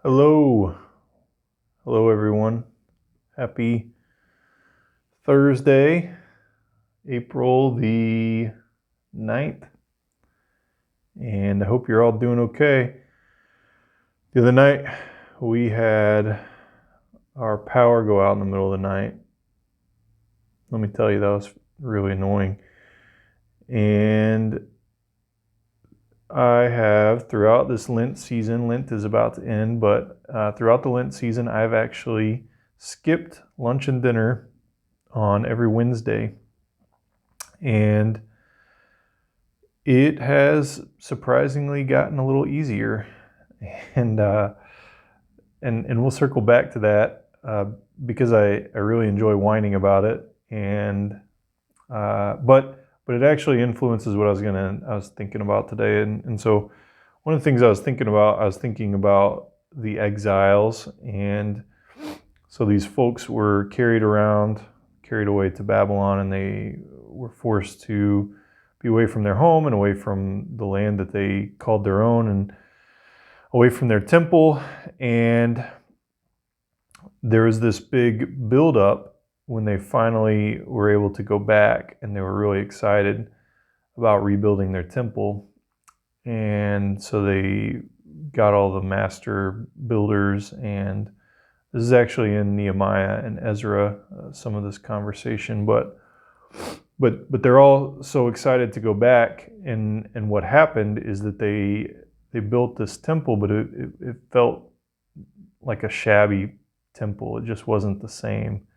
Hello. Hello, everyone. Happy Thursday, April the 9th. And I hope you're all doing okay. The other night, we had our power go out in the middle of the night. Let me tell you, that was really annoying. And I have, throughout this Lent season, Lent is about to end, but throughout the Lent season, I've actually skipped lunch and dinner on every Wednesday. And it has surprisingly gotten a little easier. And and we'll circle back to that because I really enjoy whining about it. And but it actually influences what I was thinking about today. And so one of the things I was thinking about the exiles. And so these folks were carried away to Babylon, and they were forced to be away from their home and away from the land that they called their own, and away from their temple. And there was this big buildup when they finally were able to go back, and they were really excited about rebuilding their temple. And so they got all the master builders, and this is actually in Nehemiah and Ezra, some of this conversation, but they're all so excited to go back. And what happened is that they built this temple, but it felt like a shabby temple. It just wasn't the same.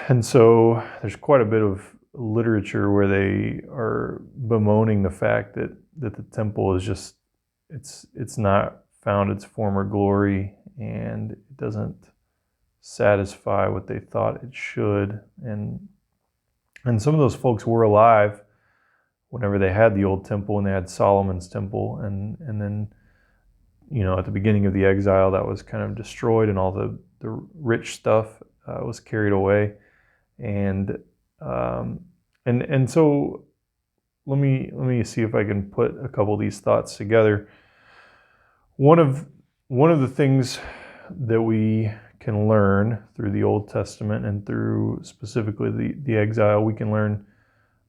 And so there's quite a bit of literature where they are bemoaning the fact that the temple is just it's not found its former glory, and it doesn't satisfy what they thought it should. And some of those folks were alive whenever they had the old temple, and they had Solomon's temple, and then at the beginning of the exile, that was kind of destroyed, and all the rich stuff was carried away. And so let me see if I can put a couple of these thoughts together. One of the things that we can learn through the Old Testament and through specifically the exile, we can learn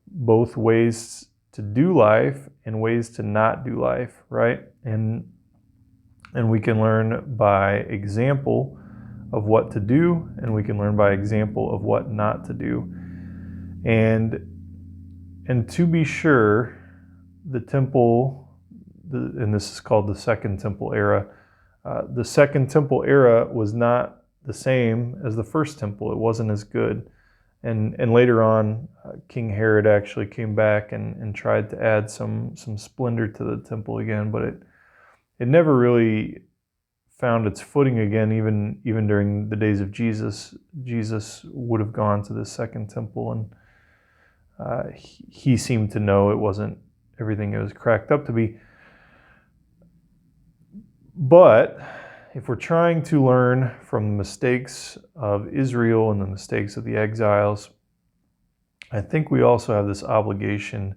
both ways to do life and ways to not do life, right? And we can learn by example of what to do, and we can learn by example of what not to do. And to be sure, the temple, and this is called the Second Temple era, the Second Temple era was not the same as the First Temple. It wasn't as good. And later on, King Herod actually came back and tried to add some splendor to the temple again, but it never really found its footing again. Even during the days of Jesus would have gone to the Second Temple, and he seemed to know it wasn't everything it was cracked up to be. But if we're trying to learn from the mistakes of Israel and the mistakes of the exiles, I think we also have this obligation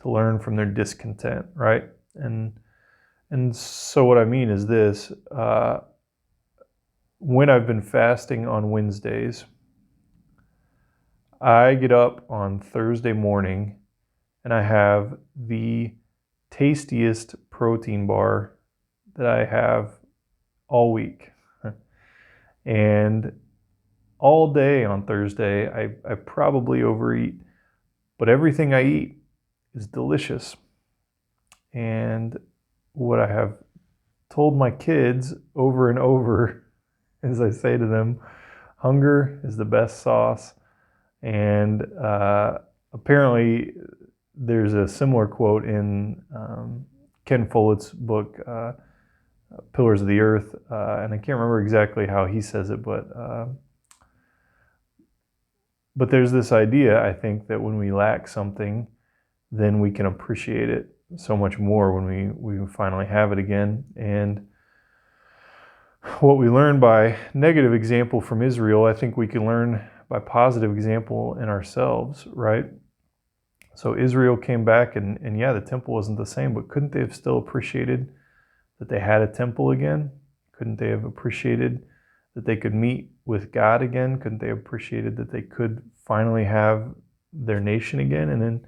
to learn from their discontent, right? And so what I mean is this: when I've been fasting on Wednesdays, I get up on Thursday morning and I have the tastiest protein bar that I have all week. And all day on Thursday, I probably overeat, but everything I eat is delicious. And what I have told my kids over and over is I say to them, hunger is the best sauce. And apparently there's a similar quote in Ken Follett's book, Pillars of the Earth, and I can't remember exactly how he says it, but there's this idea, I think, that when we lack something, then we can appreciate it so much more when we finally have it again. And what we learn by negative example from Israel, I think we can learn by positive example in ourselves, right? So Israel came back, and yeah, the temple wasn't the same, but couldn't they have still appreciated that they had a temple again? Couldn't they have appreciated that they could meet with God again? Couldn't they have appreciated that they could finally have their nation again?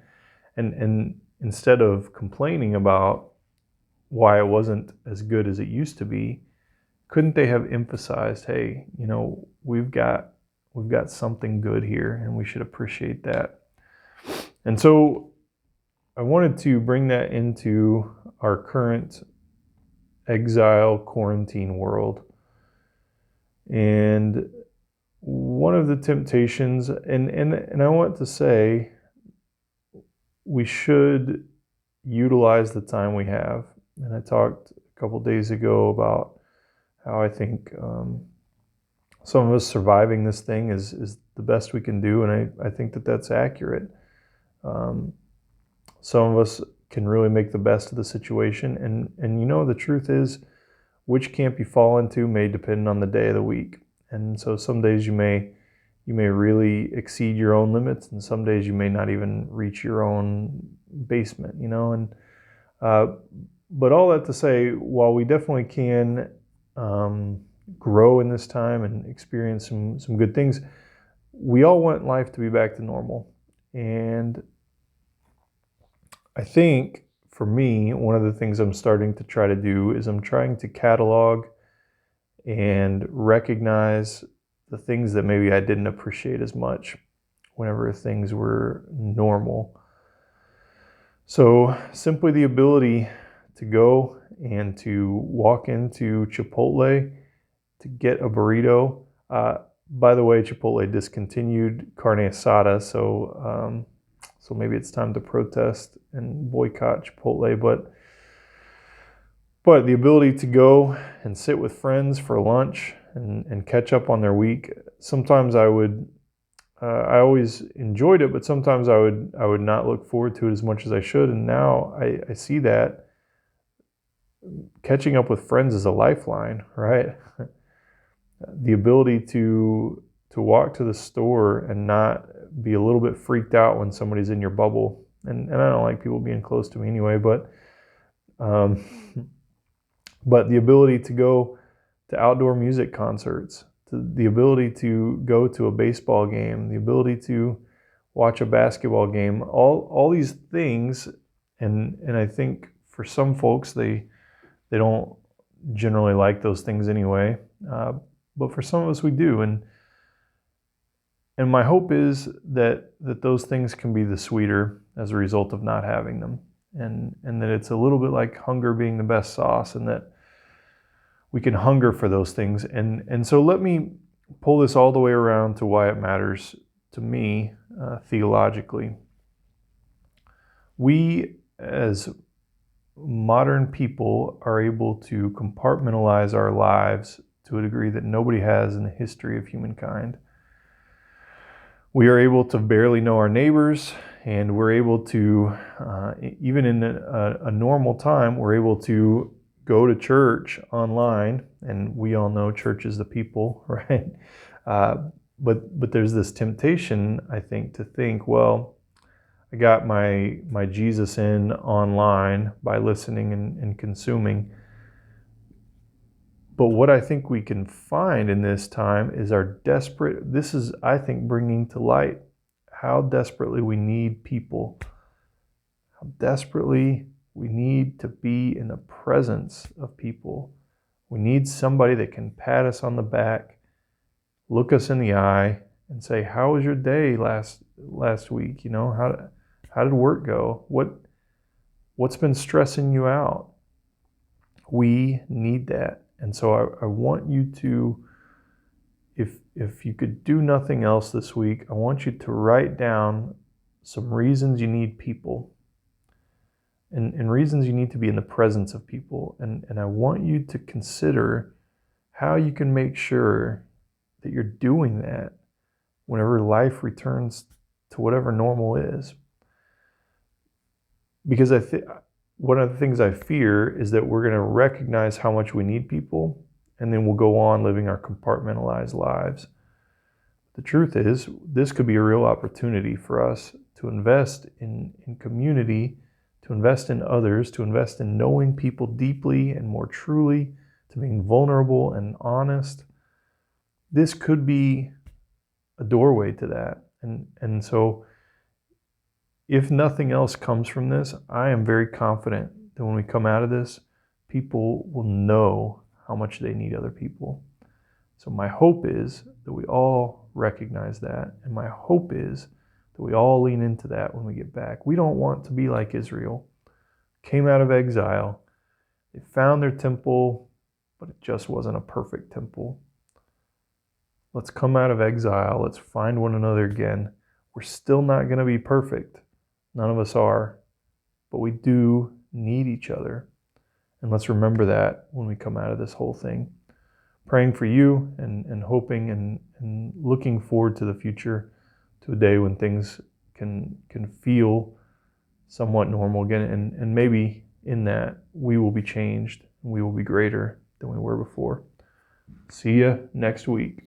And instead of complaining about why it wasn't as good as it used to be, couldn't they have emphasized, hey, we've got something good here and we should appreciate that? And so I wanted to bring that into our current exile quarantine world. And one of the temptations, and I want to say, we should utilize the time we have. And I talked a couple days ago about how I think some of us surviving this thing is the best we can do, and I think that that's accurate. Some of us can really make the best of the situation, and the truth is, which camp you fall into may depend on the day of the week. And so some days you may really exceed your own limits, and some days you may not even reach your own basement, but all that to say, while we definitely can grow in this time and experience some good things, we all want life to be back to normal. And I think for me, one of the things I'm starting to try to do is I'm trying to catalog and recognize the things that maybe I didn't appreciate as much whenever things were normal. So simply the ability to go and to walk into Chipotle to get a burrito. By the way, Chipotle discontinued carne asada, so maybe it's time to protest and boycott Chipotle. But the ability to go and sit with friends for lunch and catch up on their week. Sometimes I always enjoyed it, but sometimes I would not look forward to it as much as I should. And now I see that catching up with friends is a lifeline, right? The ability to walk to the store and not be a little bit freaked out when somebody's in your bubble. And I don't like people being close to me anyway, but the ability to go to outdoor music concerts, the ability to go to a baseball game, the ability to watch a basketball game, all these things, and I think for some folks they don't generally like those things anyway, but for some of us we do, and my hope is that those things can be the sweeter as a result of not having them, and that it's a little bit like hunger being the best sauce, and that we can hunger for those things. And so let me pull this all the way around to why it matters to me theologically. We, as modern people, are able to compartmentalize our lives to a degree that nobody has in the history of humankind. We are able to barely know our neighbors, and we're able to, even in a normal time, we're able to go to church online, and we all know church is the people, right? But there's this temptation, I think, to think, well, I got my Jesus in online by listening and consuming. But what I think we can find in this time is this is, I think, bringing to light how desperately we need people, how desperately we need to be in the presence of people. We need somebody that can pat us on the back, look us in the eye, and say, "How was your day last week? How did work go? What's been stressing you out?" We need that, and so I want you to, if you could do nothing else this week, I want you to write down some reasons you need people. And reasons you need to be in the presence of people. And I want you to consider how you can make sure that you're doing that whenever life returns to whatever normal is. Because one of the things I fear is that we're going to recognize how much we need people, and then we'll go on living our compartmentalized lives. The truth is, this could be a real opportunity for us to invest in community to invest in others, to invest in knowing people deeply and more truly, to being vulnerable and honest. This could be a doorway to that. And so if nothing else comes from this, I am very confident that when we come out of this, people will know how much they need other people. So my hope is that we all recognize that, and my hope is that we all lean into that when we get back. We don't want to be like Israel. Came out of exile, they found their temple, but it just wasn't a perfect temple. Let's come out of exile. Let's find one another again. We're still not going to be perfect. None of us are, but we do need each other. And let's remember that when we come out of this whole thing. Praying for you and hoping and looking forward to the future, to a day when things can feel somewhat normal again. And maybe in that we will be changed and we will be greater than we were before. See you next week.